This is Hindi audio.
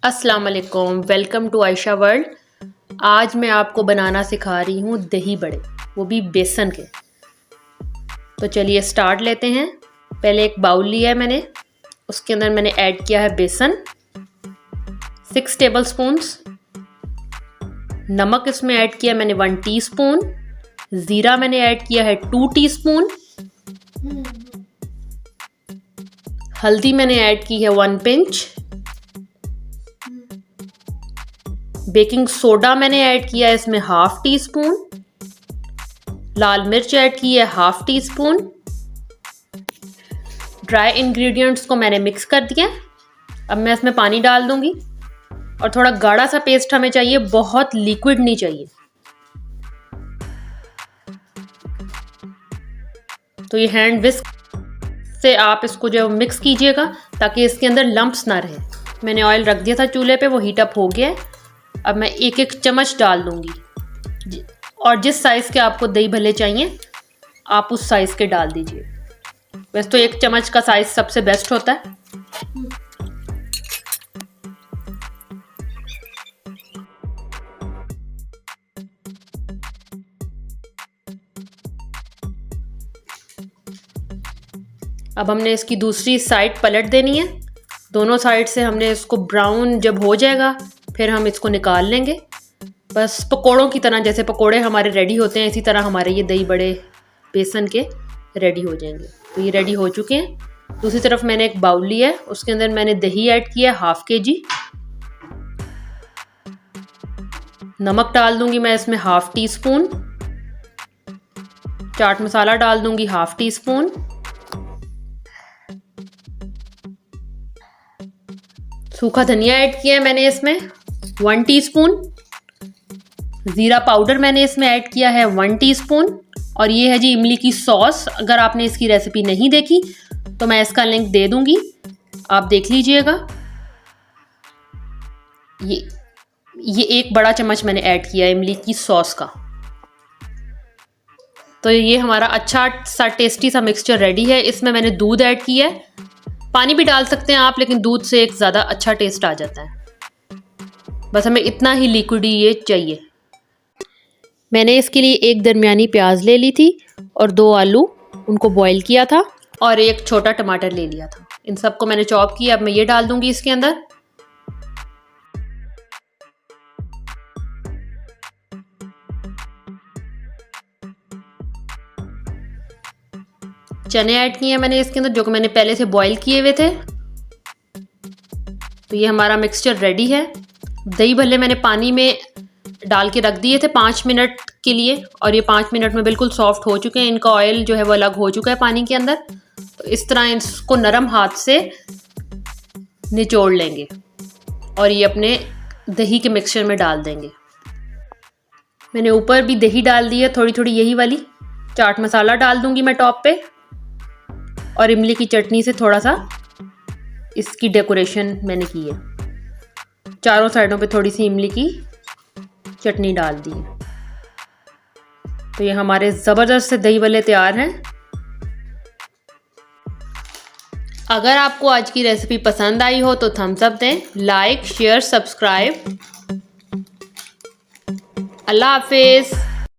अस्सलाम वालेकुम, वेलकम टू आयशा वर्ल्ड। आज मैं आपको बनाना सिखा रही हूँ दही बड़े, वो भी बेसन के। तो चलिए स्टार्ट लेते हैं। पहले एक बाउल लिया है मैंने, उसके अंदर मैंने ऐड किया है बेसन 6 टेबल स्पून्स। नमक इसमें ऐड किया मैंने 1 टीस्पून। ज़ीरा मैंने ऐड किया है 2 टीस्पून। हल्दी मैंने ऐड की है 1 पिंच। बेकिंग सोडा मैंने ऐड किया है इसमें 1/2 टीस्पून। लाल मिर्च ऐड की है 1/2 टीस्पून। ड्राई इंग्रेडिएंट्स को मैंने मिक्स कर दिया। अब मैं इसमें पानी डाल दूंगी और थोड़ा गाढ़ा सा पेस्ट हमें चाहिए, बहुत लिक्विड नहीं चाहिए। तो ये हैंड विस्क से आप इसको जो मिक्स कीजिएगा ताकि इसके अंदर लंप्स ना रहे। मैंने ऑयल रख दिया था चूल्हे पे, वो हीट अप हो गया है। अब मैं एक एक चम्मच डाल दूंगी और जिस साइज़ के आपको दही भल्ले चाहिए आप उस साइज़ के डाल दीजिए। वैसे तो 1 चम्मच का साइज़ सबसे बेस्ट होता है। अब हमने इसकी दूसरी साइड पलट देनी है। दोनों साइड से हमने इसको ब्राउन जब हो जाएगा फिर हम इसको निकाल लेंगे। बस पकोड़ों की तरह, जैसे पकोड़े हमारे रेडी होते हैं इसी तरह हमारे ये दही बड़े बेसन के रेडी हो जाएंगे। तो ये रेडी हो चुके हैं। दूसरी तरफ मैंने एक बाउल लिया है, उसके अंदर मैंने दही ऐड किया है 1/2 kg। नमक डाल दूंगी मैं इसमें 1/2 टीस्पून। चाट मसाला डाल दूंगी 1/2 टीस्पून। सूखा धनिया ऐड किया है मैंने इसमें 1 टीस्पून। ज़ीरा पाउडर मैंने इसमें ऐड किया है 1 टीस्पून। और ये है जी इमली की सॉस। अगर आपने इसकी रेसिपी नहीं देखी तो मैं इसका लिंक दे दूंगी, आप देख लीजिएगा। ये 1 बड़ा चम्मच मैंने ऐड किया है इमली की सॉस का। तो ये हमारा अच्छा सा टेस्टी सा मिक्सचर रेडी है। इसमें मैंने दूध ऐड किया है, पानी भी डाल सकते हैं आप, लेकिन दूध से एक ज़्यादा अच्छा टेस्ट आ जाता है। बस हमें इतना ही लिक्विड ये चाहिए। मैंने इसके लिए 1 दरमियानी प्याज ले ली थी और 2 आलू, उनको बॉईल किया था, और 1 छोटा टमाटर ले लिया था। इन सबको मैंने चॉप किया। अब मैं ये डाल दूंगी इसके अंदर। चने ऐड किए हैं मैंने इसके अंदर, जो कि मैंने पहले से बॉईल किए हुए थे। तो ये हमारा मिक्सचर रेडी है। दही भल्ले मैंने पानी में डाल के रख दिए थे 5 मिनट के लिए, और ये 5 मिनट में बिल्कुल सॉफ्ट हो चुके हैं। इनका ऑयल जो है वो अलग हो चुका है पानी के अंदर। तो इस तरह इसको नरम हाथ से निचोड़ लेंगे और ये अपने दही के मिक्सचर में डाल देंगे। मैंने ऊपर भी दही डाल दी है थोड़ी थोड़ी, यही वाली। चाट मसाला डाल दूंगी मैं टॉप पे, और इमली की चटनी से थोड़ा सा इसकी डेकोरेशन मैंने की है। चारों साइडों पे थोड़ी सी इमली की चटनी डाल दी है। तो ये हमारे ज़बरदस्त से दही भल्ले तैयार हैं। अगर आपको आज की रेसिपी पसंद आई हो तो थम्स अप दें, लाइक शेयर सब्सक्राइब। अल्लाह हाफिज़।